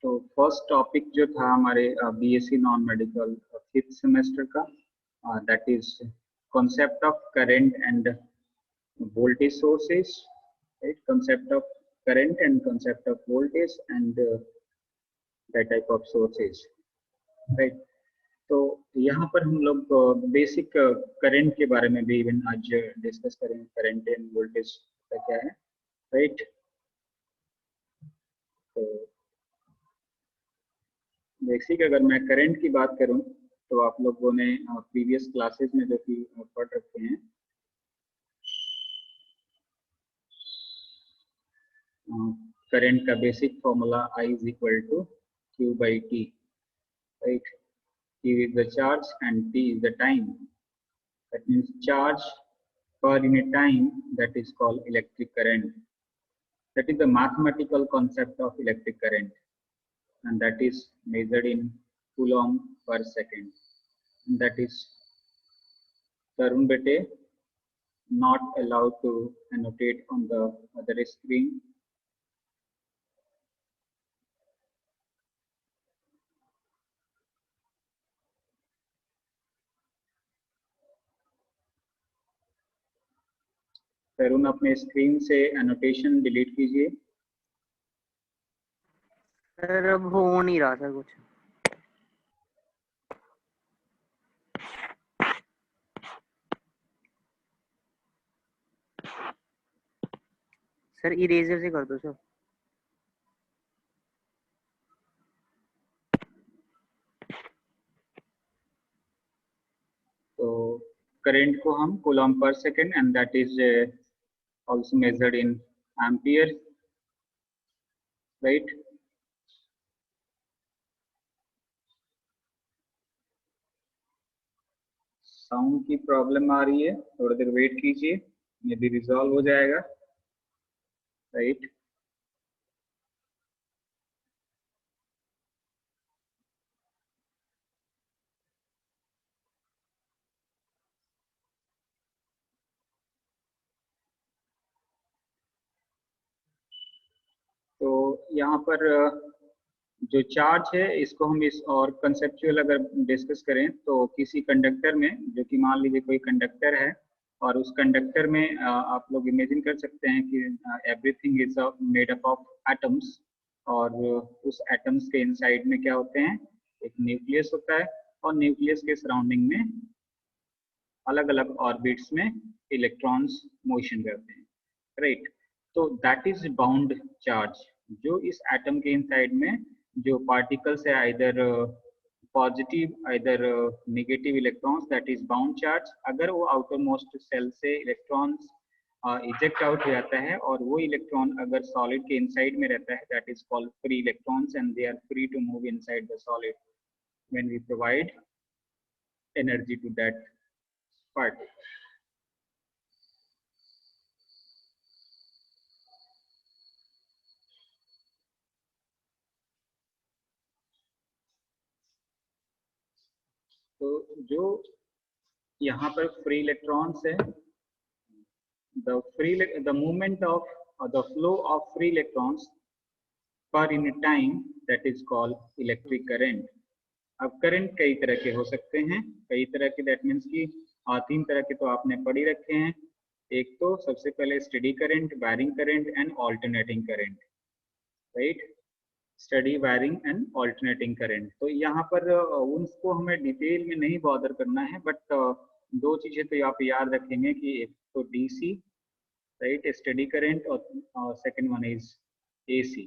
तो first topic जो था हमारे BSc non medical fifth semester का, that is concept of current and voltage sources, right? Concept of current and concept of voltage and that type of sources, right? तो यहाँ पर हम लोग बेसिक करंट के बारे में भी इवन आज डिस्कस करेंगे, करंट एंड वोल्टेज का क्या है, राइट? तो बेसिक अगर मैं करंट की बात करूँ तो आप लोगों ने प्रीवियस क्लासेस में जो कि पढ़ रखे हैं, करंट का basic formula I is equal to Q by T, right? Q is the charge and T is the time. That means charge per unit time, that is called electric current. That is the mathematical concept of electric current, and that is measured in coulomb per second. And that is Tarun Bete not allowed to annotate on the other screen. तरुण अपने screen से annotation delete कीजिए। Sir अब हो नहीं रहा था कुछ। Sir eraser से कर दो सर। तो करंट को हम कूलम्ब पर second and that is also measured in ampere, right? Sound की प्रॉब्लम आ रही है, थोड़ी देर वेट कीजिए, ये भी रिजॉल्व हो जाएगा, राइट? तो यहाँ पर जो चार्ज है इसको हम इस और कंसेप्चुअल अगर डिस्कस करें तो किसी कंडक्टर में, जो कि मान लीजिए कोई कंडक्टर है और उस कंडक्टर में आप लोग इमेजिन कर सकते हैं कि everything is made up of atoms, और उस एटम्स के इनसाइड में क्या होते हैं, एक न्यूक्लियस होता है और न्यूक्लियस के सराउंडिंग में अलग अलग ऑर्बिट्स में इलेक्ट्रॉन्स मोशन करते हैं, राइट? तो दैट इज बाउंड चार्ज। जो इस एटम के इनसाइड में जो पार्टिकल्स है, either positive either negative electrons, that is bound charge. अगर वो आउटर मोस्ट सेल से इलेक्ट्रॉन्स इजेक्ट आउट हो जाता है और वो इलेक्ट्रॉन अगर सॉलिड के इनसाइड में रहता है, that is called free electrons and they are free to move inside the solid when we provide energy to that part. तो जो यहाँ पर फ्री इलेक्ट्रॉन्स है, the movement of the flow of free electrons per unit time, that is called electric current. अब current कई तरह के हो सकते हैं, कई तरह के, दैट मीन्स कि 3 तरह के तो आपने पढ़ ही रखे हैं। एक तो सबसे पहले study current, wiring current and alternating current, right? Study, wiring and alternating current. तो यहाँ पर उनको हमें डिटेल में नहीं बॉदर करना है, बट 2 चीजें तो आप याद रखेंगे कि एक तो डीसी, राइट, स्टडी करंट, और second one is AC,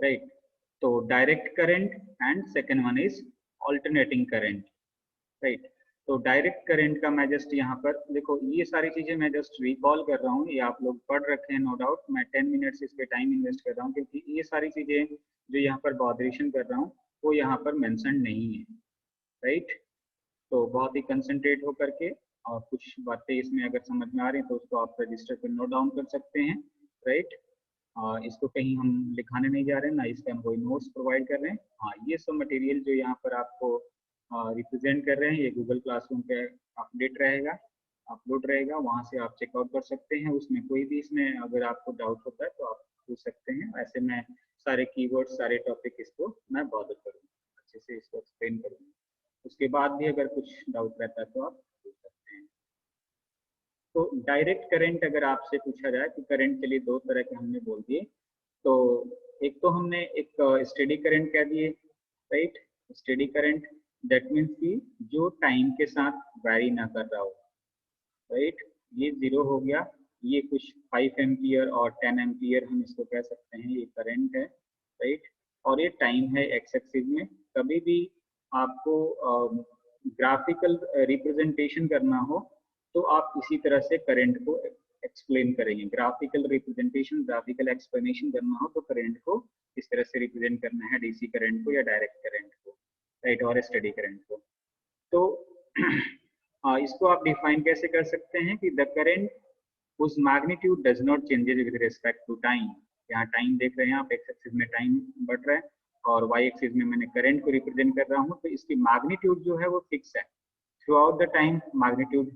right? तो direct current and second one is alternating current, right? तो डायरेक्ट करंट का मैं जस्ट यहाँ पर देखो, ये सारी चीजें मैं जस्ट रिकॉल कर रहा हूँ, ये आप लोग पढ़ रखे हैं नो डाउट। मैं 10 मिनट्स इस पे टाइम इन्वेस्ट कर रहा हूँ क्योंकि ये सारी चीजें जो यहाँ पर बॉदरेशन कर रहा हूँ वो यहाँ पर मेंशन नहीं है, राइट? तो बहुत ही कंसंट्रेट होकर के, और कुछ बातें इसमें अगर समझ में आ रही हैं तो उसको आप रजिस्टर पर नोट डाउन कर सकते हैं, राइट? इसको कहीं हम लिखाने नहीं जा रहे हैं, ना इसके हम कोई नोट्स प्रोवाइड कर रहे हैं। हाँ, ये सब मटेरियल जो यहाँ पर आपको रिप्रेजेंट कर रहे हैं, ये गूगल क्लासरूम पे अपडेट रहेगा, अपलोड रहेगा, वहाँ से आप चेकआउट कर सकते हैं। उसमें कोई भी इसमें अगर आपको डाउट होता है तो आप पूछ सकते हैं। ऐसे मैं सारे कीवर्ड सारे टॉपिक इसको मैं बॉदर करूँगा, अच्छे से इसको एक्सप्लेन करूँगा। उसके बाद भी अगर कुछ डाउट रहता है तो आप पूछ सकते हैं। तो डायरेक्ट करंट अगर आपसे पूछा जाए कि करंट के लिए दो तरह के हमने बोल दिए। तो एक तो हमने एक स्टेडी करंट कह दिए, right. Steady current that means कि जो टाइम के साथ वैरी ना कर रहा हो, राइट। ये 0 हो गया, ये कुछ 5 एम्पियर और 10 एम्पियर हम इसको कह सकते हैं, ये करंट है, राइट। और ये टाइम है एक्स एक्सिस में। कभी भी आपको ग्राफिकल रिप्रेजेंटेशन करना हो तो आप इसी तरह से करंट को एक्सप्लेन करेंगे। ग्राफिकल रिप्रेजेंटेशन, ग्राफिकल एक्सप्लेनेशन करना हो तो करंट को इस तरह से रिप्रेजेंट करना है, डीसी करंट को या डायरेक्ट करंट को, राइट, और स्टेडी करंट को। तो इसको आप डिफाइन कैसे कर सकते हैं कि द करंट उस magnitude does not changes with respect to time. यहाँ टाइम देख रहे हैं आप, एक्स एक्सिस में टाइम बढ़ रहा है और वाई एक्सिस में मैंने करंट को रिप्रेजेंट कर रहा हूँ, तो इसकी मैग्नीट्यूड जो है वो फिक्स है through out the time. Magnitude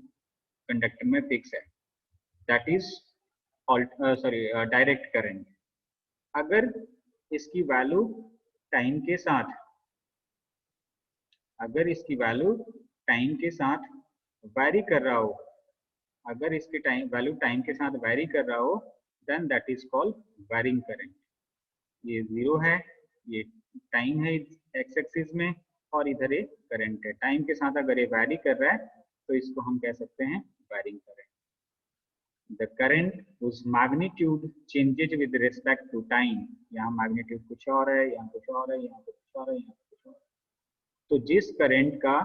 conductor में फिक्स है, दैट इज डायरेक्ट करंट। अगर इसकी वैल्यू टाइम के साथ, अगर इसकी वैल्यू टाइम के साथ वैरी कर रहा हो, अगर इसकी टाइम वैल्यू टाइम के साथ वैरी कर रहा हो, then that is called varying current. ये 0 है, ये टाइम है एक्स एक्सिस में, और इधर एक करंट है। टाइम के साथ अगर ये वैरी कर रहा है तो इसको हम कह सकते हैं वैरिंग करंट। द करंट उस magnitude changes with respect to time. यहाँ मैग्नीट्यूड कुछ और है, यहाँ कुछ और है, यहाँ कुछ और है, यहाँ कुछ और है। तो जिस करंट का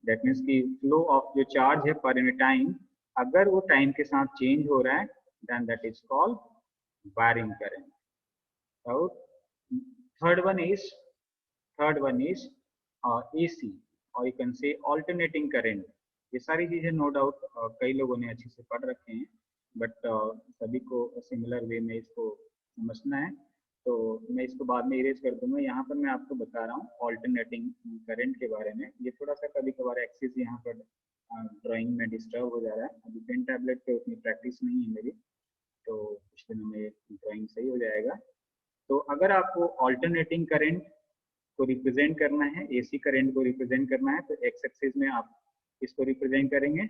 दैट मीन्स की फ्लो ऑफ जो चार्ज है पर यूनिट टाइम, अगर वो टाइम के साथ चेंज हो रहा है then that is called varying current. Third one is AC, और you can say alternating current. ये सारी चीजें नो डाउट कई लोगों ने अच्छे से पढ़ रखे हैं, बट सभी को सिमिलर वे में इसको समझना है, तो मैं इसको बाद में इरेज कर दूंगा। यहाँ पर मैं आपको बता रहा हूँ ऑल्टरनेटिंग करंट के बारे में। ये थोड़ा सा कभी कभार एक्सिस यहाँ पर ड्राइंग में डिस्टर्ब हो जा रहा है। अभी पेन टैबलेट पे उतनी प्रैक्टिस नहीं है मेरी, तो कुछ दिनों में ड्राइंग सही हो जाएगा। तो अगर आपको ऑल्टरनेटिंग करंट को रिप्रेजेंट करना है, AC करंट को रिप्रेजेंट करना है, तो एक्स एक्सिस में आप इसको रिप्रेजेंट करेंगे,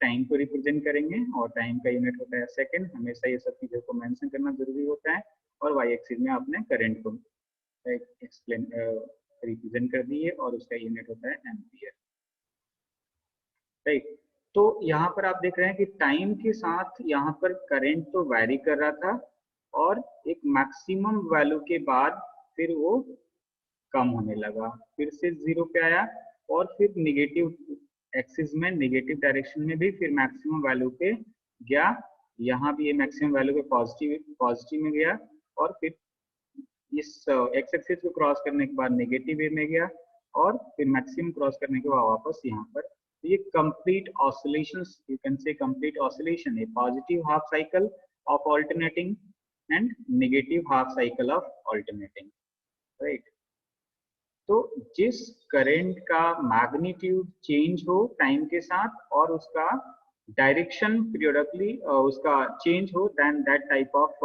टाइम को रिप्रेजेंट करेंगे, और टाइम का यूनिट होता है सेकंड। हमेशा ये सब चीज़ों को मेंशन करना जरूरी होता है। और वाई एक्सिस में आपने करंट को एक्सप्लेन रिप्रेजेंट कर दिए और उसका यूनिट होता है एम्पियर, राइट। तो यहाँ पर आप देख रहे हैं कि टाइम के साथ यहाँ पर करंट तो वैरी कर रहा था, और एक मैक्सिमम वैल्यू के बाद फिर वो कम होने लगा, फिर से 0 पे आया, और फिर निगेटिव एक्सिस में निगेटिव डायरेक्शन में भी फिर मैक्सिमम वैल्यू पे गया। यहाँ भी ये मैक्सिमम वैल्यू पे पॉजिटिव में गया, और फिर इस एक्स एक्सिस को क्रॉस करने के बाद नेगेटिव वे में गया, और फिर मैक्सिमम क्रॉस करने के बाद वापस यहाँ पर। तो ये कंप्लीट ऑसिलेशंस, यू कैन से complete oscillation, A positive half cycle of alternating and negative half cycle of alternating, right. तो जिस करंट का मैग्नीट्यूड चेंज हो टाइम के साथ और उसका डायरेक्शन पीरियोडिकली उसका चेंज हो, then that type of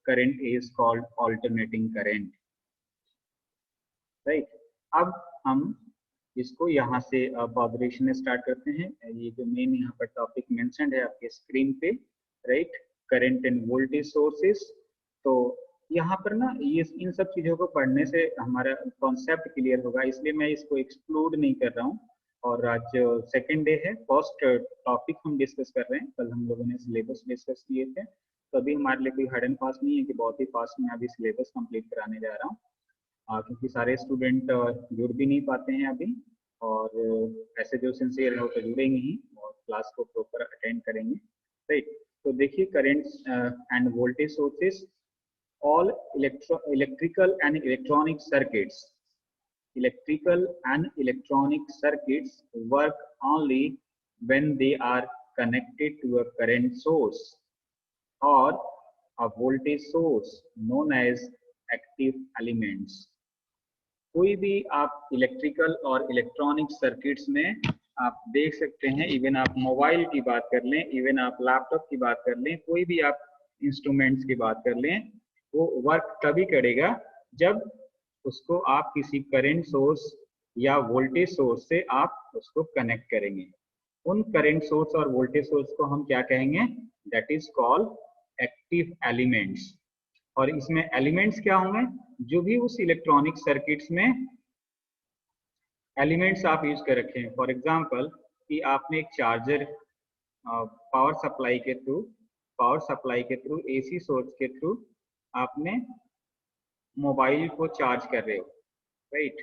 current is called alternating current, right. अब हम इसको यहाँ से ऑब्जर्वेशन स्टार्ट करते हैं। ये जो मेन यहाँ पर टॉपिक मेंशन्ड है आपके स्क्रीन पे, right, current end voltage sources. तो यहाँ पर ना ये इन सब चीजों को पढ़ने से हमारा कॉन्सेप्ट क्लियर होगा, इसलिए मैं इसको एक्सक्लूड नहीं कर रहा हूँ। और आज सेकेंड डे है, फर्स्ट टॉपिक हम डिस्कस कर रहे हैं। कल हम लोगों ने सिलेबस डिस्कस किए थे, तो अभी हमारे लिए कोई हार्ड एंड फास्ट नहीं है कि बहुत ही फास्ट में अभी सिलेबस कंप्लीट कराने जा रहा हूँ, क्योंकि सारे स्टूडेंट जुड़ भी नहीं पाते हैं अभी, और ऐसे जो सिंसियर है वो तो जुड़ेंगे ही और क्लास को प्रॉपर अटेंड करेंगे, राइट। तो देखिए, currents end voltage sources, all electrical and electronic circuits work only when they are connected to a current source or a voltage source known as active elements। कोई भी आप electrical और electronic circuits में आप देख सकते हैं, इवन आप मोबाइल की बात कर लें, इवन आप लैपटॉप की बात कर लें, कोई भी आप इंस्ट्रूमेंट्स की बात कर लें, वो वर्क तभी करेगा जब उसको आप किसी करंट सोर्स या वोल्टेज सोर्स से आप उसको कनेक्ट करेंगे। उन करंट सोर्स और वोल्टेज सोर्स को हम क्या कहेंगे? That is called active elements. और इसमें एलिमेंट्स क्या होंगे? जो भी उस इलेक्ट्रॉनिक सर्किट्स में एलिमेंट्स आप यूज कर रखे हैं। फॉर एग्जांपल कि आपने एक चार्जर पावर सप्लाई के थ्रू एसी सोर्स के थ्रू आपने मोबाइल को चार्ज कर रहे हो, राइट?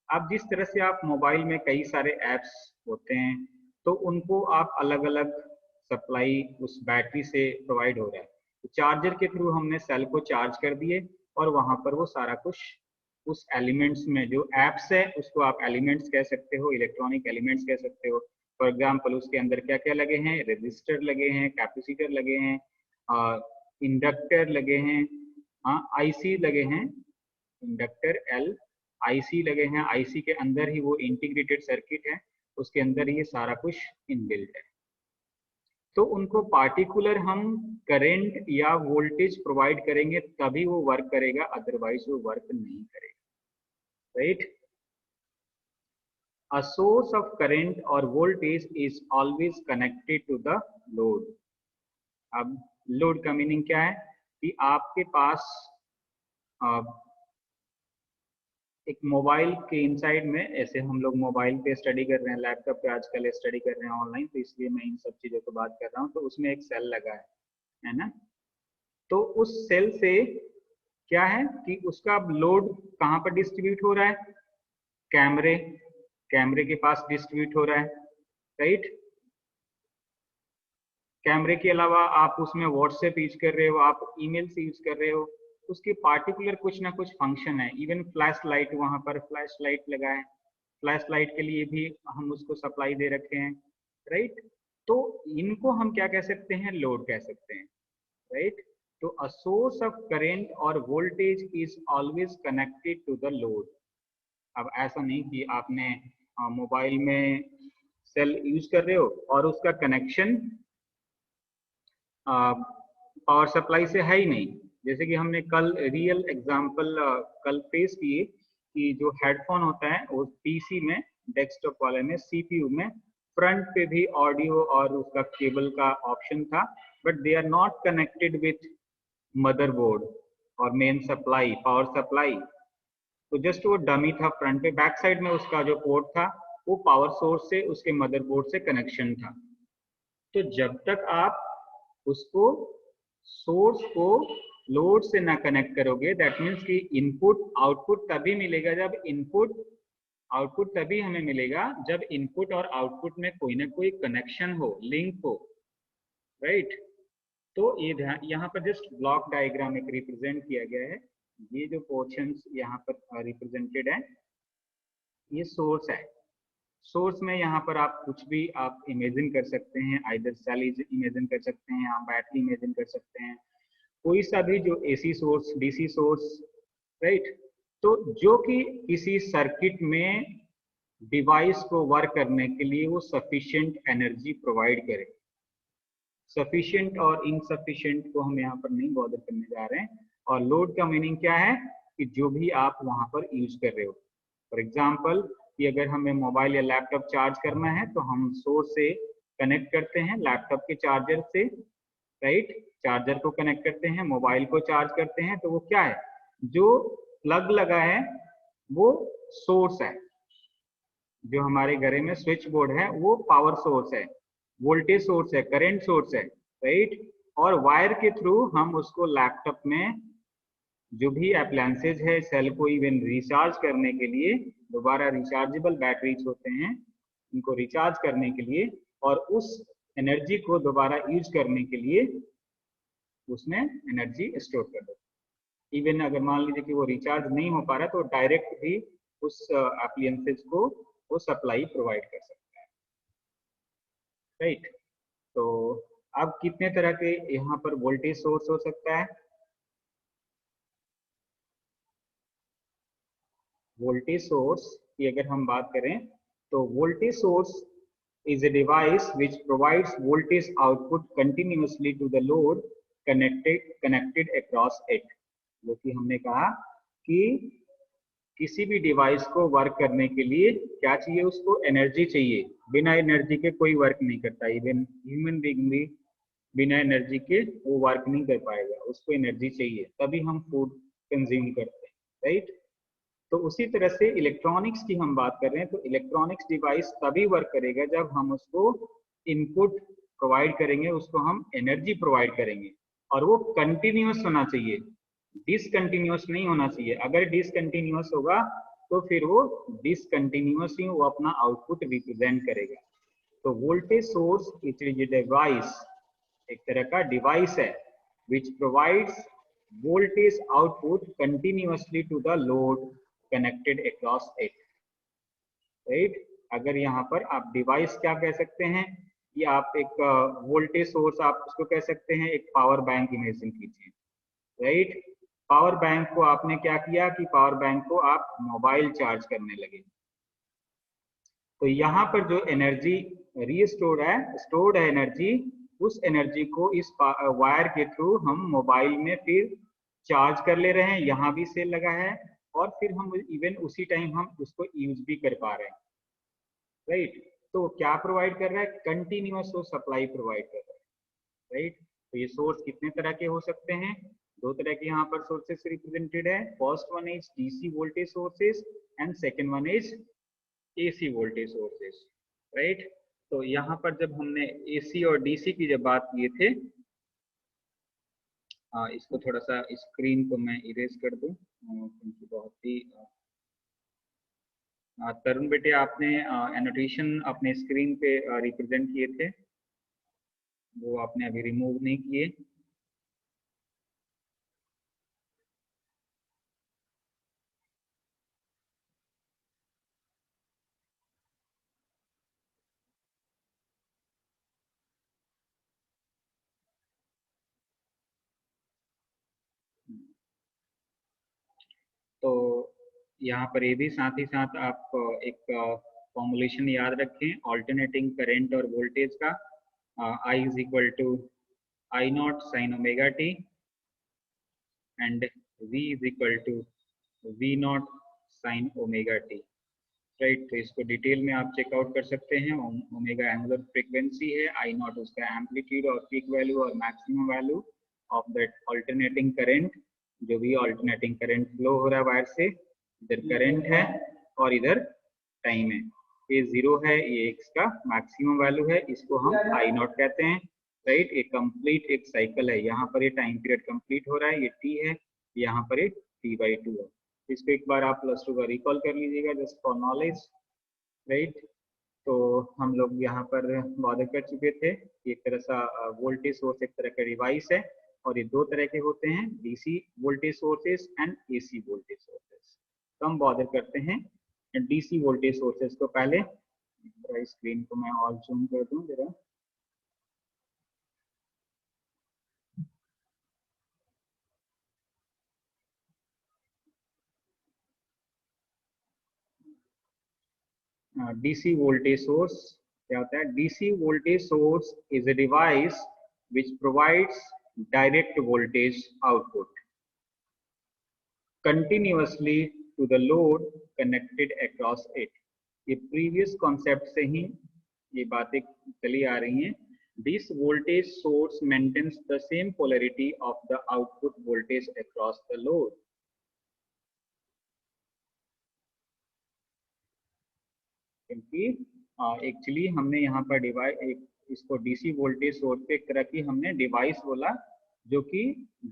अब जिस तरह से आप मोबाइल में कई सारे ऐप्स होते हैं, तो उनको आप अलग अलग सप्लाई उस बैटरी से प्रोवाइड हो रहा है। तो चार्जर के थ्रू हमने सेल को चार्ज कर दिए और वहां पर वो सारा कुछ उस एलिमेंट्स में, जो एप्स है उसको आप एलिमेंट्स कह सकते हो, इलेक्ट्रॉनिक एलिमेंट्स कह सकते हो। फॉर एग्जांपल उसके अंदर क्या क्या लगे हैं? रेजिस्टर लगे हैं, कैपेसिटर लगे हैं, इंडक्टर लगे हैं, आईसी लगे हैं, इंडक्टर एल आईसी लगे हैं। आईसी के अंदर ही वो इंटीग्रेटेड सर्किट है, उसके अंदर ही ये सारा कुछ इनबिल्ट है। तो उनको पार्टिकुलर हम करंट या वोल्टेज प्रोवाइड करेंगे तभी वो वर्क करेगा, अदरवाइज वो वर्क नहीं करेगा, right? A source of current or voltage is always connected to the load. अब लोड का मीनिंग क्या है? कि आपके पास एक मोबाइल के इनसाइड में, ऐसे हम लोग मोबाइल पे स्टडी कर रहे हैं, लैपटॉप पे आजकल स्टडी कर रहे हैं ऑनलाइन, तो इसलिए मैं इन सब चीज़ों को बात कर रहा हूँ। तो उसमें एक सेल लगा है ना? तो उस सेल से क्या है कि उसका लोड कहाँ पर डिस्ट्रीब्यूट हो रहा है? कैमरे के पास डिस्ट्रीब्यूट हो रहा है, राइट? कैमरे के अलावा आप उसमें व्हाट्सएप यूज कर रहे हो, आप ईमेल से यूज कर रहे हो, उसके पार्टिकुलर कुछ ना कुछ फंक्शन है। इवन फ्लैश लाइट, वहां पर फ्लैश लाइट लगा है, फ्लैश लाइट के लिए भी हम उसको सप्लाई दे रखे हैं, राइट? तो इनको हम क्या कह सकते हैं? लोड कह सकते हैं, राइट? तो अ सोर्स ऑफ करेंट और voltage is always connected to the load. अब ऐसा नहीं कि आपने मोबाइल में सेल यूज कर रहे हो और उसका कनेक्शन पावर सप्लाई से है ही नहीं। जैसे कि हमने कल रियल एग्जांपल कल फेस किए कि जो हेडफोन होता है वो पीसी में, डेस्कटॉप वाले में, सीपीयू में फ्रंट पे भी ऑडियो और उसका केबल का ऑप्शन था, but they are not connected with motherboard और मेन सप्लाई, पावर सप्लाई। तो जस्ट वो डमी था फ्रंट पे, बैक साइड में उसका जो पोर्ट था वो पावर सोर्स से, उसके मदरबोर्ड से कनेक्शन था। तो जब तक आप उसको सोर्स को लोड से ना कनेक्ट करोगे, दैट मीन्स कि इनपुट आउटपुट तभी मिलेगा जब आउटपुट तभी हमें मिलेगा जब इनपुट और आउटपुट में कोई ना कोई कनेक्शन हो, लिंक हो, राइट? तो ये यहाँ पर जस्ट ब्लॉक डायग्राम एक रिप्रेजेंट किया गया है। ये जो पोर्शंस यहाँ पर रिप्रेजेंटेड है, ये सोर्स है। सोर्स में यहाँ पर आप कुछ भी आप इमेजिन कर सकते हैं, आइदर सेल इमेजिन कर सकते हैं, आप बैटरी इमेजिन कर सकते हैं, कोई सा भी जो AC source, DC source, right? तो जो कि किसी सर्किट में डिवाइस को वर्क करने के लिए वो सफिशिएंट एनर्जी प्रोवाइड करे। सफिशिएंट और इनसफिशिएंट को हम यहाँ पर नहीं बॉदर करने जा रहे हैं। और लोड का मीनिंग क्या है? कि जो भी आप वहां पर यूज कर रहे हो। फॉर एग्जाम्पल कि अगर हमें मोबाइल या लैपटॉप चार्ज करना है तो हम सोर्स से कनेक्ट करते हैं, लैपटॉप के चार्जर से, राइट? चार्जर को कनेक्ट करते हैं, मोबाइल को चार्ज करते हैं। तो वो क्या है? जो प्लग लगा है वो सोर्स है, जो हमारे घर में स्विच बोर्ड है वो पावर सोर्स है, वोल्टेज सोर्स है, करंट सोर्स है, राइट? और वायर के थ्रू हम उसको लैपटॉप में जो भी अप्लायंसेज है, सेल को इवन रिचार्ज करने के लिए, दोबारा रिचार्जेबल बैटरीज होते हैं, इनको रिचार्ज करने के लिए और उस एनर्जी को दोबारा यूज करने के लिए उसमें एनर्जी स्टोर कर दो। इवन अगर मान लीजिए कि वो रिचार्ज नहीं हो पा रहा तो डायरेक्ट भी उस अप्लायंसेज को वो सप्लाई प्रोवाइड कर सकता है, राइट? तो अब कितने तरह के यहाँ पर वोल्टेज सोर्स हो सकता है? वोल्टेज सोर्स की अगर हम बात करें तो voltage source is a device which provides voltage output continuously to the load connected across it। जो कि हमने कहा कि किसी भी डिवाइस को वर्क करने के लिए क्या चाहिए, उसको एनर्जी चाहिए। बिना एनर्जी के कोई वर्क नहीं करता, इवन ह्यूमन बीइंग भी बिना एनर्जी के वो वर्क नहीं कर पाएगा, उसको एनर्जी चाहिए, तभी हम फूड कंज्यूम करते हैं, राइट। तो उसी तरह से इलेक्ट्रॉनिक्स की हम बात कर रहे हैं, तो इलेक्ट्रॉनिक्स डिवाइस तभी वर्क करेगा जब हम उसको इनपुट प्रोवाइड करेंगे, उसको हम एनर्जी प्रोवाइड करेंगे, और वो कंटिन्यूअस होना चाहिए, डिसकंटिन्यूअस नहीं होना चाहिए। अगर डिसकंटिन्यूअस होगा तो फिर वो डिसकंटिन्यूअस ही वो अपना आउटपुट रिप्रेजेंट करेगा। तो voltage source it is a device, एक तरह का डिवाइस है which provides voltage output continuously to the load connected across it, right। अगर यहाँ पर आप डिवाइस क्या कह सकते हैं, कि आप एक वोल्टेज सोर्स आप उसको कह सकते हैं, एक पावर बैंक इमेजिन कीजिए, राइट। पावर बैंक को आपने क्या किया कि पावर बैंक को आप मोबाइल चार्ज करने लगे, तो यहाँ पर जो एनर्जी रीस्टोर है, स्टोर्ड है एनर्जी, उस एनर्जी को इस वायर के थ्रू हम मोबाइल में फिर चार्ज कर ले रहे हैं, यहाँ भी सेल लगा है, और फिर हम इवन उसी टाइम हम उसको यूज भी कर पा रहे हैं, राइट। तो क्या प्रोवाइड कर रहा है, कंटिन्यूअस वो सप्लाई प्रोवाइड कर रहा है, राइट। तो ये सोर्स कितने तरह के हो सकते हैं, दो तरह के यहाँ पर सोर्सेस रिप्रेजेंटेड है। First one is DC voltage sources and second one is AC voltage sources, right. तो यहाँ पर जब हमने एसी और डीसी की जब बात किए थे, इसको थोड़ा सा स्क्रीन को मैं इरेज कर दूं क्योंकि बहुत ही तरुण बेटे आपने एनोटेशन अपने स्क्रीन पे रिप्रेजेंट किए थे, वो आपने अभी रिमूव नहीं किए। तो यहाँ पर ये भी साथ ही साथ आप एक फॉर्मुलेशन याद रखें ऑल्टरनेटिंग करंट और वोल्टेज का, I is equal to I naught sine omega T and V is equal to V naught sine omega T, right. तो इसको डिटेल में आप चेकआउट कर सकते हैं। ओमेगा एंगुलर फ्रीक्वेंसी है, I नॉट उसका एम्पलीट्यूड और पीक वैल्यू और maximum value of that alternating current, जो भी ऑल्टरनेटिंग करंट फ्लो हो रहा है वायर से, इधर करंट है और इधर टाइम है, ये जीरो है, ये एक्स का मैक्सिमम वैल्यू है, इसको हम आई नॉट कहते हैं, राइट। एक कंप्लीट एक साइकिल है, यहाँ पर ये टाइम पीरियड कंप्लीट हो रहा है, ये टी है, यहाँ पर ये t/2 है। इसको एक बार आप +2 का रिकॉल कर लीजिएगा जस्ट फॉर नॉलेज, राइट। तो हम लोग यहाँ पर वादा कर चुके थे, एक तरह सा वोल्टेज सोर्स एक तरह का डिवाइस है, और ये दो तरह के होते हैं, DC voltage sources and AC voltage sources. तो हम बॉदर करते हैं डीसी वोल्टेज सोर्सेस को पहले। स्क्रीन को मैं ऑल जूम कर दूं जरा। डीसी वोल्टेज सोर्स क्या होता है, DC voltage source is a device which provides direct voltage output continuously to the load connected across it। ये प्रीवियस कॉन्सेप्ट से ही ये बातें चली आ रही हैं। This voltage source maintains the same polarity of the output voltage across the load। क्योंकि actually हमने यहाँ पर डिवाइस इसको डीसी वोल्टेज सोर्स पे एक तरह की हमने डिवाइस बोला, जो कि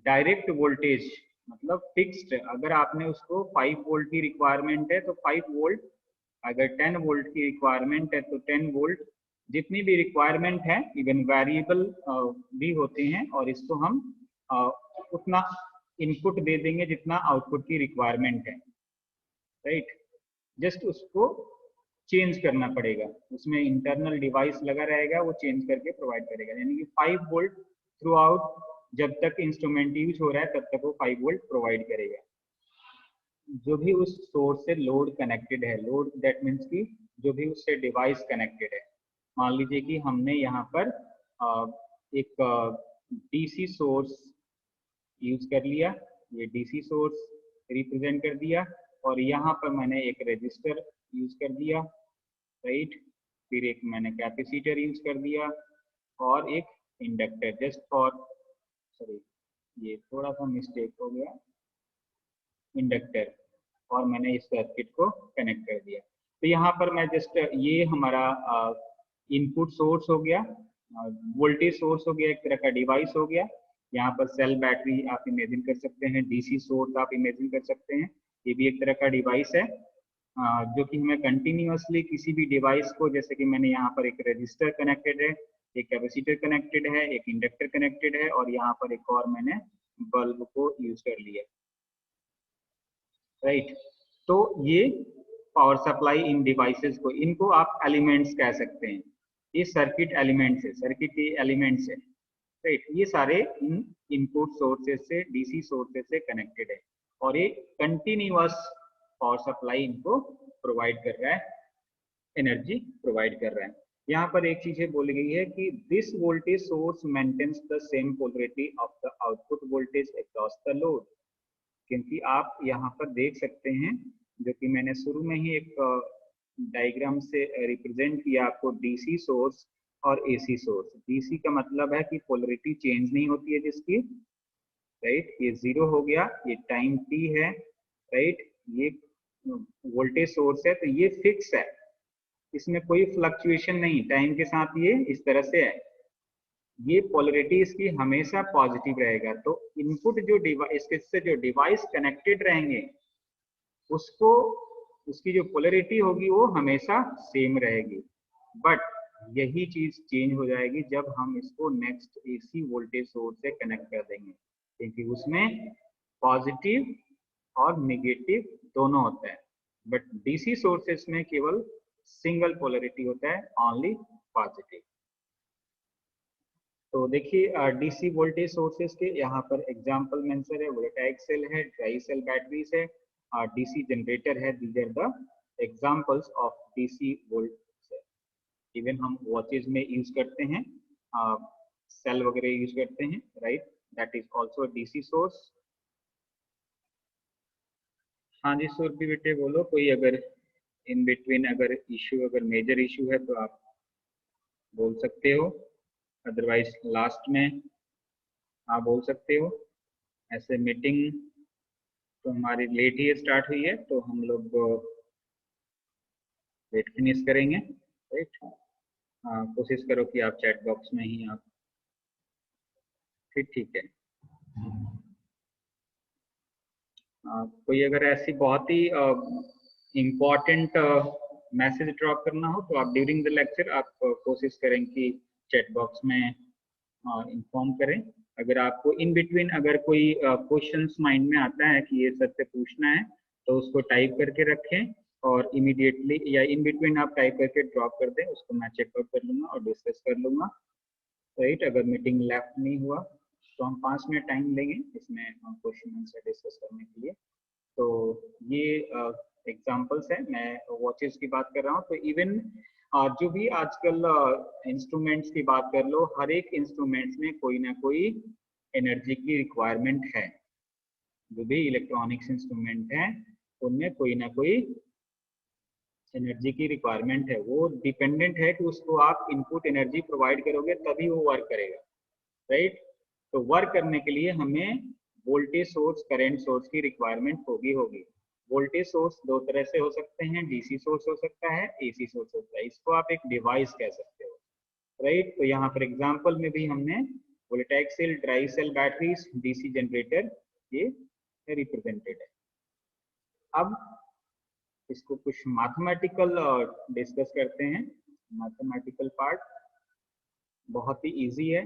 डायरेक्ट वोल्टेज मतलब फिक्स्ड, अगर आपने उसको 5 वोल्ट की रिक्वायरमेंट है तो 5 वोल्ट, अगर 10 वोल्ट की रिक्वायरमेंट है तो 10 वोल्ट, जितनी भी रिक्वायरमेंट है, इवन वेरिएबल भी होते हैं, और इसको हम उतना इनपुट दे देंगे जितना आउटपुट की रिक्वायरमेंट है, राइट। जस्ट उसको चेंज करना पड़ेगा, उसमें इंटरनल डिवाइस लगा रहेगा, वो चेंज करके प्रोवाइड करेगा। यानी कि 5 वोल्ट थ्रू आउट जब तक इंस्ट्रूमेंट यूज हो रहा है तब तक वो 5 वोल्ट प्रोवाइड करेगा। जो भी उस सोर्स से लोड कनेक्टेड है, लोड दैट मीन्स की जो भी उससे डिवाइस कनेक्टेड है, मान लीजिए कि हमने यहाँ पर एक डीसी सोर्स यूज कर लिया, ये डीसी सोर्स रिप्रेजेंट कर दिया, और यहाँ पर मैंने एक रजिस्टर यूज कर दिया, राइट। फिर एक मैंने कैपेसिटर यूज कर दिया और एक इंडक्टर, जस्ट फॉर, सॉरी ये थोड़ा सा मिस्टेक हो गया, इंडक्टर, और मैंने इस सर्किट को कनेक्ट कर दिया। तो यहाँ पर मैं जस्ट, ये हमारा इनपुट सोर्स हो गया, वोल्टेज सोर्स हो गया, एक तरह का डिवाइस हो गया। यहाँ पर सेल बैटरी आप इमेजिन कर सकते हैं, डीसी सोर्स आप इमेजिन कर सकते हैं, ये भी एक तरह का डिवाइस है जो कि हमें कंटिन्यूअसली किसी भी डिवाइस को, जैसे कि मैंने यहाँ पर एक रजिस्टर कनेक्टेड है, एक कैपेसिटर कनेक्टेड है, एक इंडक्टर कनेक्टेड है, और यहाँ पर एक और मैंने बल्ब को यूज कर लिया, राइट। तो ये पावर सप्लाई इन डिवाइसेस को, इनको आप एलिमेंट्स कह सकते हैं, ये सर्किट एलिमेंट्स है, सर्किट के एलिमेंट्स है, राइट। ये सारे इन इनपुट सोर्सेज से, डीसी सोर्सेज से कनेक्टेड है, और ये कंटिन्यूअस पावर सप्लाई इनको प्रोवाइड कर रहा है, एनर्जी प्रोवाइड कर रहा है। यहाँ पर एक चीज बोली गई है कि this voltage source maintains the same polarity of the output voltage across the load, क्योंकि आप यहाँ पर देख सकते हैं, जो कि मैंने शुरू में ही एक डायग्राम से रिप्रेजेंट किया आपको, डीसी सोर्स और एसी सोर्स। डीसी का मतलब है कि पोलरिटी चेंज नहीं होती है जिसकी, राइट, ये 0 हो गया, ये टाइम टी है, राइट, ये वोल्टेज सोर्स है, तो ये फिक्स है, इसमें कोई फ्लक्चुएशन नहीं, टाइम के साथ ये इस तरह से है, ये पोलरिटी इसकी हमेशा पॉजिटिव रहेगा। तो इनपुट जो डिवाइस, इससे जो डिवाइस कनेक्टेड रहेंगे उसको, उसकी जो पोलरिटी होगी वो हमेशा सेम रहेगी, बट यही चीज चेंज हो जाएगी जब हम इसको नेक्स्ट एसी वोल्टेज सोर्स से कनेक्ट कर देंगे, क्योंकि उसमें पॉजिटिव और नेगेटिव दोनों होता है, बट डीसी सोर्सेस में केवल सिंगल पोलरिटी होता है, ओनली पॉजिटिव। तो देखिए डीसी वोल्टेज सोर्सेस के यहाँ पर एग्जांपल मेंशन है, वोल्टाइक सेल है, ड्राई सेल बैटरीज है, डीसी जनरेटर है, these are the examples of DC volt cell. Even हम वॉचेज में यूज करते हैं, सेल वगैरह यूज करते हैं, right, that is also DC source. हाँ जी सुरभि बेटे बोलो, कोई अगर इन बिटवीन अगर इशू, अगर मेजर इशू है तो आप बोल सकते हो, अदरवाइज लास्ट में आप बोल सकते हो। ऐसे मीटिंग तो हमारी लेट ही स्टार्ट हुई है, तो हम लोग लेट फिनिश करेंगे, राइट। कोशिश करो कि आप चैट बॉक्स में ही आप, फिर ठीक है। कोई अगर ऐसी बहुत ही इम्पोर्टेंट मैसेज ड्रॉप करना हो तो आप ड्यूरिंग द लेक्चर आप कोशिश करें कि चैट बॉक्स में इन्फॉर्म करें। अगर आपको इन बिटवीन अगर कोई क्वेश्चंस माइंड में आता है कि ये सर से पूछना है, तो उसको टाइप करके रखें और इमीडिएटली या इन बिटवीन आप टाइप करके ड्रॉप कर दें, उसको मैं चेकआउट कर लूँगा और डिस्कस कर लूँगा, राइट। अगर मीटिंग लेफ्ट नहीं हुआ तो हम 5 मिनट टाइम लेंगे इसमें क्वेश्चन आंसर डिस्कस करने के लिए। तो ये एग्जांपल्स है, मैं वॉचेस की बात कर रहा हूँ। तो इवन जो भी आजकल इंस्ट्रूमेंट्स की बात कर लो, हर एक इंस्ट्रूमेंट्स में कोई ना कोई एनर्जी की रिक्वायरमेंट है। जो भी इलेक्ट्रॉनिक्स इंस्ट्रूमेंट हैं उनमें कोई ना कोई एनर्जी की रिक्वायरमेंट है, वो डिपेंडेंट है कि उसको आप इनपुट एनर्जी प्रोवाइड करोगे तभी वो वर्क करेगा, राइट। तो वर्क करने के लिए हमें वोल्टेज सोर्स, करंट सोर्स की रिक्वायरमेंट होगी। वोल्टेज सोर्स दो तरह से हो सकते हैं, डीसी सोर्स हो सकता है, एसी सोर्स होता है, इसको आप एक डिवाइस कह सकते हो, राइट। तो यहाँ पर एग्जांपल में भी हमने voltaic cell, dry cell batteries, DC generator ये रिप्रेजेंटेड है। अब इसको कुछ मैथमेटिकल डिस्कस करते हैं। मैथमेटिकल पार्ट बहुत ही इजी है।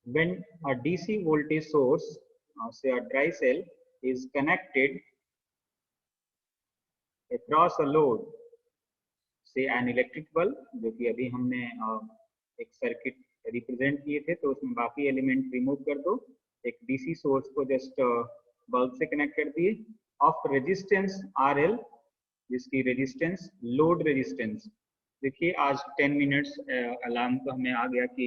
When a DC voltage source, say a dry cell, is connected across a load, say an electric bulb, जो कि अभी हमने एक सर्किट रिप्रेजेंट किए थे, तो उसमें बाकी एलिमेंट रिमूव कर दो, एक डीसी सोर्स को जस्ट बल्ब से कनेक्ट कर दिए, ऑफ रेजिस्टेंस RL, जिसकी रेजिस्टेंस लोड रेजिस्टेंस, देखिए आज 10 मिनट्स अलार्म तो हमें आ गया कि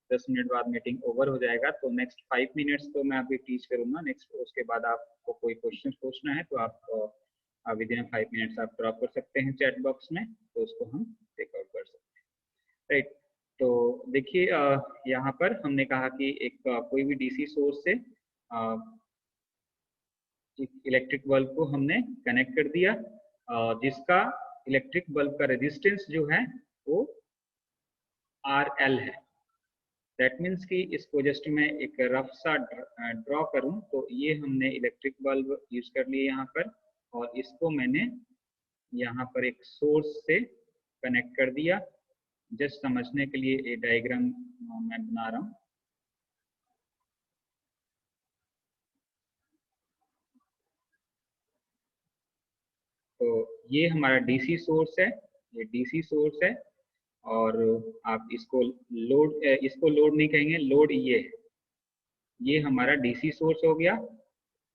10 मिनट बाद मीटिंग ओवर हो जाएगा, तो नेक्स्ट 5 मिनट्स तो मैं अभी टीच करूंगा नेक्स्ट, उसके बाद आपको कोई क्वेश्चन पूछना है तो आप विद इन 5 मिनट्स आप ड्रॉप कर सकते हैं चैट बॉक्स में, तो उसको हम टेक आउट कर सकते हैं, राइट। तो देखिए यहाँ पर हमने कहा कि एक कोई भी डीसी सोर्स से इलेक्ट्रिक बल्ब को हमने कनेक्ट कर दिया, जिसका इलेक्ट्रिक बल्ब का रेजिस्टेंस जो है वो RL है। दैट मीन्स कि इसको जस्ट मैं एक रफ सा ड्रॉ करूं तो ये हमने इलेक्ट्रिक बल्ब यूज कर लिए यहाँ पर, और इसको मैंने यहाँ पर एक सोर्स से कनेक्ट कर दिया। जस्ट समझने के लिए ये डायग्राम मैं बना रहा हूँ। तो ये हमारा डीसी सोर्स है, ये डीसी सोर्स है, और आप इसको लोड नहीं कहेंगे, लोड ये हमारा डीसी सोर्स हो गया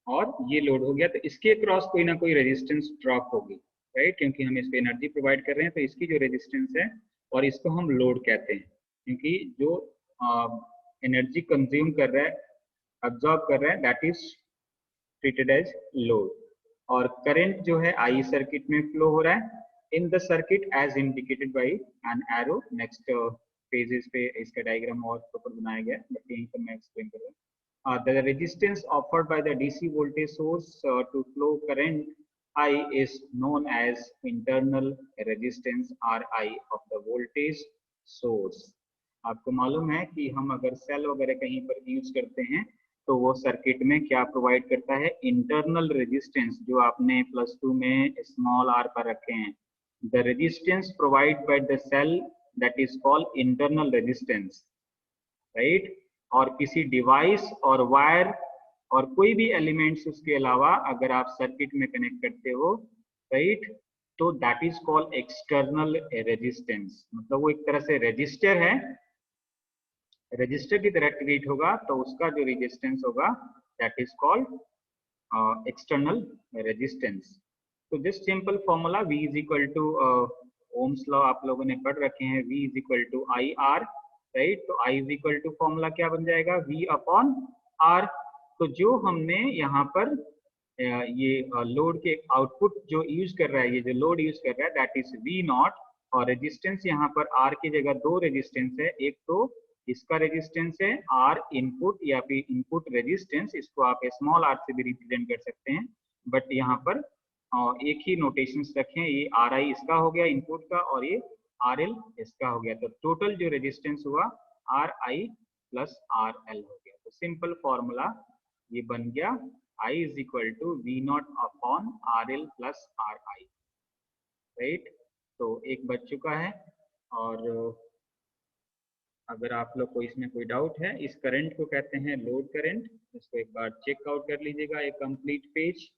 और ये लोड हो गया, तो इसके क्रॉस कोई ना कोई रेजिस्टेंस ड्रॉप होगी, राइट, क्योंकि हम इसको एनर्जी प्रोवाइड कर रहे हैं, तो इसकी जो रेजिस्टेंस है और इसको हम लोड कहते हैं, क्योंकि जो एनर्जी कंज्यूम कर रहा है, अब्जॉर्ब कर रहा है, that is treated as load. और करंट जो है आई सर्किट में फ्लो हो रहा है in the circuit as indicated by an arrow. Next pages पे इसका डायग्राम और प्रॉपर बनाया गया है, बट यहीं पर मैं एक्सप्लेन कर रहा हूँ। The resistance offered by the DC voltage source to flow current I is known as internal resistance RI of the voltage source। आपको मालूम है कि हम अगर सेल वगैरह कहीं पर यूज करते हैं तो वो सर्किट में क्या प्रोवाइड करता है, इंटरनल रेजिस्टेंस, जो आपने +2 में स्मॉल r पर रखे हैं। The resistance provide by the cell that is called internal resistance, right. और किसी डिवाइस और वायर और कोई भी एलिमेंट्स उसके अलावा अगर आप सर्किट में कनेक्ट करते हो, राइट, तो that is called external resistance. मतलब वो एक तरह से रजिस्टर है, रजिस्टर की तरह ट्रीट होगा, तो उसका जो रेजिस्टेंस होगा that is called external resistance. तो this simple formula V is equal to ohm's law आप लोगों ने पढ़ रखे हैं, V is equal to IR, right. तो I is equal to formula क्या बन जाएगा, V अपॉन R। तो जो हमने यहाँ पर ये लोड के आउटपुट जो यूज कर रहा है, ये जो लोड यूज कर रहा है दैट इज V0, और रेजिस्टेंस यहाँ पर R की जगह दो रेजिस्टेंस है, एक तो इसका रेजिस्टेंस है R इनपुट या फिर इनपुट रेजिस्टेंस, इसको आप स्मॉल r से भी रिप्रेजेंट कर सकते हैं, बट यहाँ पर एक ही नोटेशंस रखें, ये RI इसका हो गया इनपुट का और ये RL इसका हो गया, तो टोटल जो रेजिस्टेंस हुआ RI प्लस RL हो गया। तो सिंपल फॉर्मूला ये बन गया I is equal to V0 upon RL plus RI, right. तो एक बच चुका है, और अगर आप लोग को इसमें कोई डाउट है, इस करंट को कहते हैं लोड करंट, इसको एक बार चेक आउट कर लीजिएगा एक कंप्लीट पेज।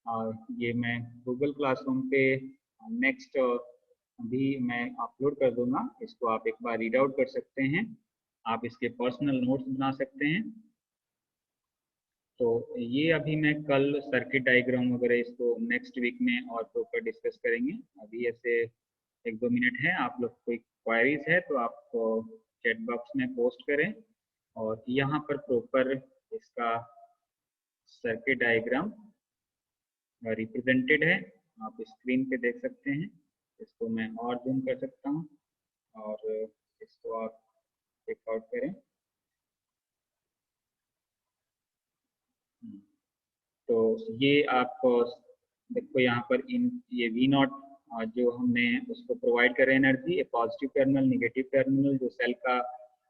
और ये मैं गूगल क्लासरूम पे नेक्स्ट भी मैं अपलोड कर दूंगा, इसको आप एक बार रीड आउट कर सकते हैं, आप इसके पर्सनल नोट्स बना सकते हैं। तो ये अभी मैं कल सर्किट डायग्राम वगैरह इसको नेक्स्ट वीक में और प्रॉपर डिस्कस करेंगे। अभी ऐसे 1-2 मिनट है, आप लोग कोई क्वायरीज है तो आप चैट बॉक्स में पोस्ट करें, और यहाँ पर प्रॉपर इसका सर्किट डायग्राम रिप्रेजेंटेड है, आप स्क्रीन पे देख सकते हैं। इसको मैं और जूम कर सकता हूँ और इसको आप चेक आउट करें। तो ये आप देखो यहाँ पर ये V0 जो हमने उसको प्रोवाइड कर रहे हैं energy, positive terminal, negative terminal जो सेल का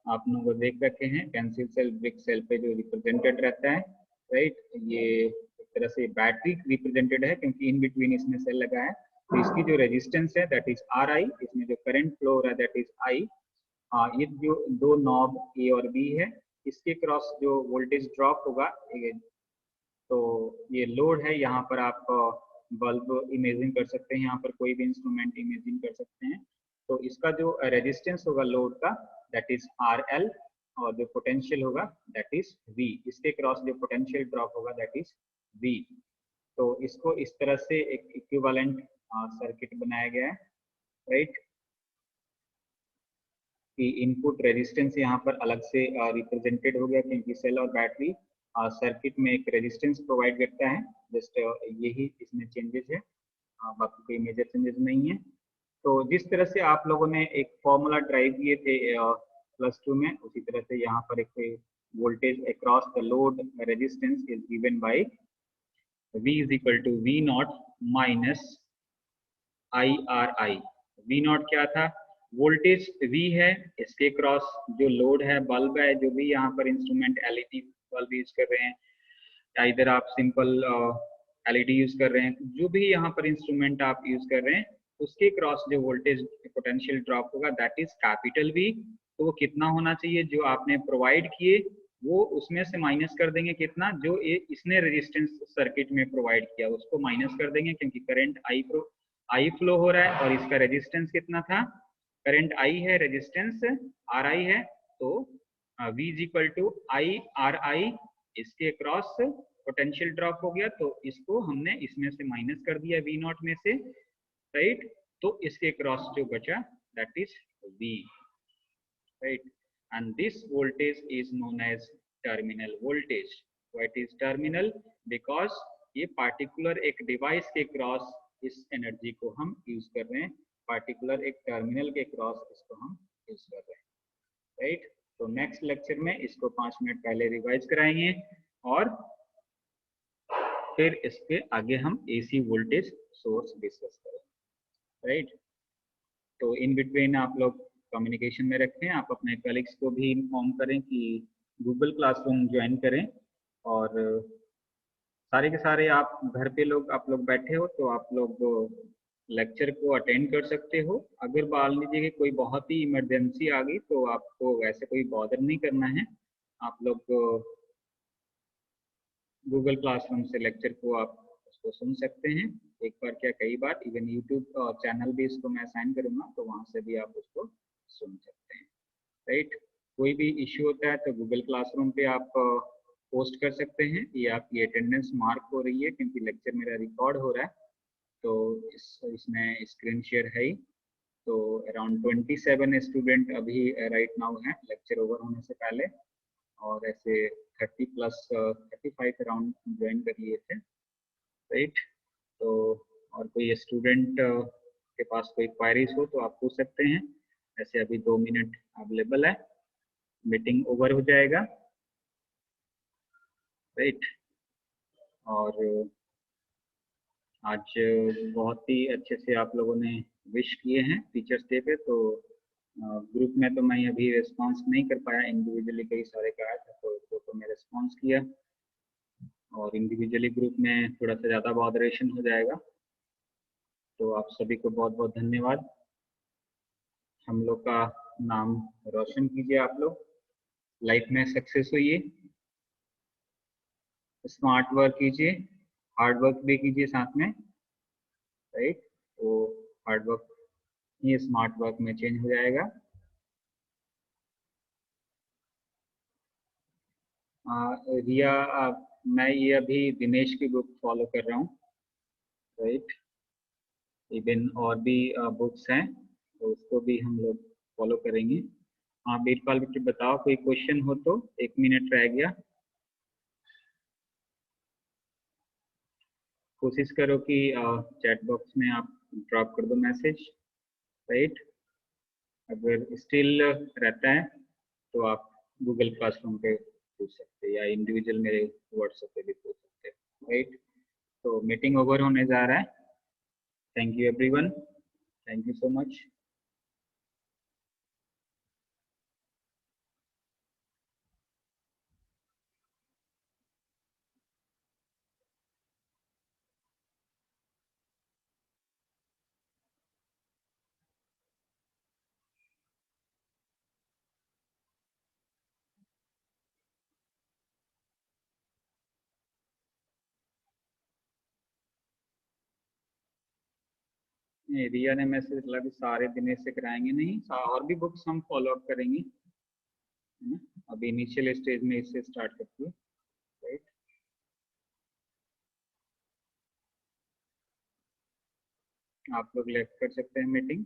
आप लोगों को देख रखे हैं, पेंसिल सेल, ब्रिक सेल पे जो रिप्रेजेंटेड रहता है, राइट। ये एक तरह से बैटरी रिप्रेजेंटेड है क्योंकि इन बिटवीन इसमें सेल लगा है, तो इसकी जो रेजिस्टेंस है दैट इज RI, इसमें जो करंट फ्लो हो रहा है दैट इज I। ये जो दो नॉब A और B है, इसके क्रॉस जो वोल्टेज ड्रॉप होगा, तो ये लोड है, यहाँ पर आप बल्ब इमेजिन कर सकते हैं, यहाँ पर कोई भी इंस्ट्रूमेंट इमेजिन कर सकते हैं। तो इसका जो रेजिस्टेंस होगा लोड का दैट इज RL, और जो पोटेंशियल होगा दैट इज V, इसके क्रॉस जो पोटेंशियल ड्रॉप होगा दैट इज V। तो इसको इस तरह से एक इक्विवेलेंट सर्किट बनाया गया है, राइट। कि इनपुट रेजिस्टेंस यहाँ पर अलग से रिप्रेजेंटेड हो गया, क्योंकि सेल और बैटरी सर्किट में एक रेजिस्टेंस प्रोवाइड करता है। जस्ट यही इसमें चेंजेस है, बाकी कोई मेजर चेंजेस नहीं है। तो जिस तरह से आप लोगों ने एक फॉर्मूला ड्राइव किए थे +2 में, उसी तरह से यहाँ पर एक voltage across the load resistance is given by V is equal to V naught minus IRI। V naught क्या था, वोल्टेज V है, इसके क्रॉस जो लोड है, बल्ब है, जो भी यहाँ पर इंस्ट्रूमेंट LED बल्ब यूज कर रहे हैं, या इधर आप सिंपल LED यूज कर रहे हैं, जो भी यहाँ पर इंस्ट्रूमेंट आप यूज कर रहे हैं, उसके क्रॉस जो वोल्टेज पोटेंशियल ड्रॉप होगा दैट इज कैपिटल V। तो वो कितना होना चाहिए, जो आपने प्रोवाइड किए वो उसमें से माइनस कर देंगे कितना, जो इसने रेजिस्टेंस सर्किट में प्रोवाइड किया उसको माइनस कर देंगे, क्योंकि करंट I फ्लो हो रहा है और इसका रेजिस्टेंस कितना था, करंट I है, रेजिस्टेंस RI है, तो V is equal to IRI, इसके क्रॉस पोटेंशियल ड्रॉप हो गया, तो इसको हमने इसमें से माइनस कर दिया V नॉट में से, राइट। तो इसके क्रॉस जो बचा that is V, right. And this voltage is known as terminal voltage. What is terminal, because ये पार्टिकुलर एक डिवाइस के क्रॉस इस एनर्जी को हम यूज कर रहे हैं, पार्टिकुलर एक टर्मिनल के क्रॉस इसको हम यूज कर रहे हैं, राइट। तो नेक्स्ट लेक्चर में इसको 5 मिनट पहले रिवाइज कराएंगे और फिर इसके आगे हम AC वोल्टेज सोर्स डिस्कस करेंगे, राइट। तो इन बिटवीन आप लोग कम्युनिकेशन में रखें, आप अपने कलीग्स को भी इन्फॉर्म करें कि गूगल क्लासरूम ज्वाइन करें, और सारे के सारे आप घर पे लोग आप लोग बैठे हो तो आप लोग लेक्चर को अटेंड कर सकते हो। अगर मान लीजिए कि कोई बहुत ही इमरजेंसी आ गई तो आपको वैसे कोई बॉदर नहीं करना है, आप लोग गूगल क्लासरूम से लेक्चर को आप उसको सुन सकते हैं, एक बार क्या कई बार, इवन यूट्यूब चैनल भी इसको मैं असाइन करूँगा तो वहाँ से भी आप उसको सुन सकते हैं, राइट। कोई भी इश्यू होता है तो गूगल क्लासरूम पे आप पोस्ट कर सकते हैं, ये आपकी अटेंडेंस मार्क हो रही है क्योंकि लेक्चर मेरा रिकॉर्ड हो रहा है, तो इसमें स्क्रीन शेयर है ही। तो अराउंड 27 स्टूडेंट अभी राइट नाउ हैं लेक्चर ओवर होने से पहले, और ऐसे 35 अराउंड ज्वाइन कर लिए थे, राइट। तो और कोई स्टूडेंट के पास कोई क्वायरीज हो तो आप पूछ सकते हैं, ऐसे अभी 2 मिनट अवेलेबल है, मीटिंग ओवर हो जाएगा, राइट। और आज बहुत ही अच्छे से आप लोगों ने विश किए हैं टीचर्स डे पे, तो ग्रुप में तो मैं अभी रिस्पांस नहीं कर पाया, इंडिविजुअली कई सारे का आया था तो मैं रिस्पांस किया, और इंडिविजुअली ग्रुप में थोड़ा सा ज़्यादा मॉडरेशन हो जाएगा। तो आप सभी को बहुत बहुत धन्यवाद, हम लोग का नाम रोशन कीजिए, आप लोग लाइफ में सक्सेस होइए, स्मार्ट वर्क कीजिए, हार्ड वर्क भी कीजिए साथ में, राइट। तो हार्ड वर्क ये स्मार्ट वर्क में चेंज हो जाएगा। रिया, मैं ये अभी दिनेश की बुक फॉलो कर रहा हूँ, राइट। इवन और भी बुक्स हैं तो उसको भी हम लोग फॉलो करेंगे। हाँ बीरपाल बेटे बताओ, कोई क्वेश्चन हो तो, 1 मिनट रह गया, कोशिश करो कि चैट बॉक्स में आप ड्रॉप कर दो मैसेज, राइट। अगर स्टिल रहता है तो आप गूगल क्लासरूम पे पूछ सकते हैं या इंडिविजुअल मेरे व्हाट्सएप पे भी पूछ सकते हैं, राइट। तो मीटिंग ओवर होने जा रहा है, thank you everyone, thank you so much. Riya ने मैसेज लगा सारे दिनेश से कराएंगे, नहीं और भी बुक्स हम फॉलो अप करेंगे, है ना। अभी इनिशियल स्टेज में इससे स्टार्ट करती है, राइट। आप लोग लेफ्ट कर सकते हैं मीटिंग।